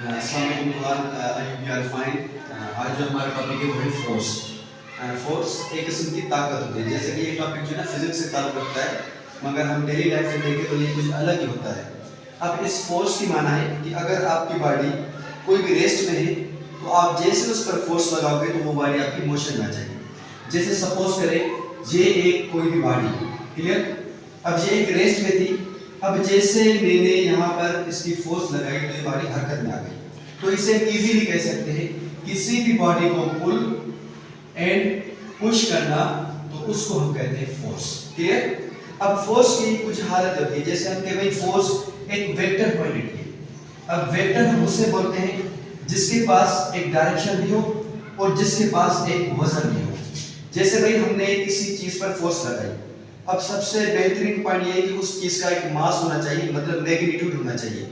अस्सलाम वालेकुम। आज जो हमारा टॉपिक है वो है फोर्स। फोर्स एक किस्म की ताकत होती है। जैसे कि ये टॉपिक जो है ना फिजिक्स से ताल्लुक़ रखता है, मगर हम डेली लाइफ में देखें तो ये कुछ अलग ही होता है। अब इस फोर्स की माना है कि अगर आपकी बॉडी कोई भी रेस्ट में है तो आप जैसे उस पर फोर्स लगाओगे तो वो बॉडी आपकी मोशन में आ जाएगी। जैसे सपोज करें ये एक कोई भी बॉडी, क्लियर, अब ये एक रेस्ट में थी, अब जैसे मैंने यहाँ पर इसकी फोर्स लगाई तो ये बॉडी हरकत में आ गई। तो इसे इजीली कह सकते हैं किसी भी बॉडी को पुल एंड पुश करना, तो उसको हम कहते हैं फोर्स। क्लियर। अब फोर्स की कुछ हालत होती है, जैसे हम कहते हैं फोर्स एक वेक्टर क्वांटिटी है। अब वेक्टर हम उससे बोलते हैं जिसके पास एक डायरेक्शन भी हो और जिसके पास एक वजन भी हो। जैसे भाई हमने किसी चीज पर फोर्स लगाई, अब सबसे बेहतरीन पॉइंट ये है कि उस चीज का एक मास होना चाहिए, मतलब मैग्नीट्यूड होना चाहिए।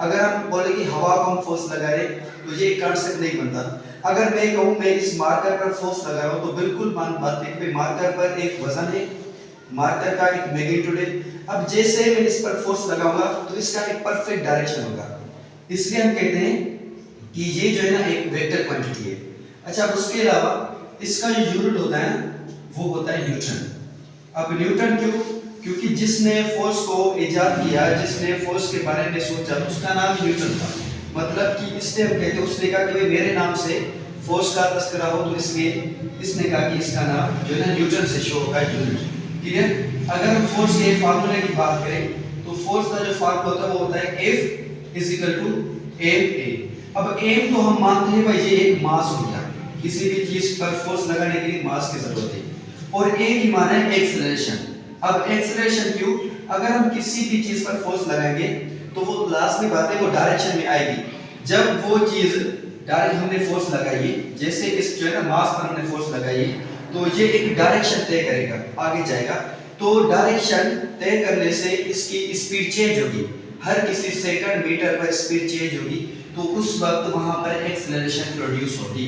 अगर हम बोले कि हवा को हम फोर्स लगा रहे तो ये कॉन्सेप्ट नहीं बनता। अगर मैं कहूँ मैं इस मार्कर पर फोर्स लगा रहा हूँ तो बिल्कुल बात है कि मार्कर पर एक वजन है, मार्कर का एक मैग्नीट्यूड है। अब जैसे मैं इस पर फोर्स लगाऊंगा तो इसका एक परफेक्ट डायरेक्शन होगा, इसलिए हम कहते हैं कि ये जो है ना एक वेक्टर क्वांटिटी है। अच्छा, अब उसके अलावा इसका जो यूनिट होता है वो होता है न्यूटन। अब न्यूटन क्यों? क्योंकि जिसने फोर्स को इजाद किया, जिसने फोर्स के बारे में सोचा, उसका नाम न्यूटन था। मतलब कि इसने हम कहते हैं, उसने कहा कि मेरे नाम से फोर्स का तस्करा हो, तो इसलिए इसने कहा कि इसका नाम जो है ना न्यूटन से शो होगा, यूनिट। क्लियर। अगर हम फोर्स के फार्मूले की बात करें तो फोर्स का जो फार्मूला होता है वो होता है F = ma। अब m तो हम मानते हैं भाई ये एक मास हो गया, किसी भी चीज पर फोर्स लगाने के लिए मास की जरूरत है, और a की माना है एक्सेलरेशन। अब एक्सेलरेशन क्यों? अगर हम किसी भी चीज पर फोर्स लगाएंगे तो वो लास्ट में बात है वो डायरेक्शन में आएगी। जब वो चीज डायरेक्ट हमने फोर्स लगाई है, जैसे इस जो है ना मास पर हमने फोर्स लगाई है, तो ये एक डायरेक्शन तय करेगा, आगे जाएगा। तो डायरेक्शन तय करने से इसकी स्पीड चेंज होगी, हर किसी सेकंड मीटर पर स्पीड चेंज होगी, तो उस वक्त वहां पर एक्सेलरेशन प्रोड्यूस होगी।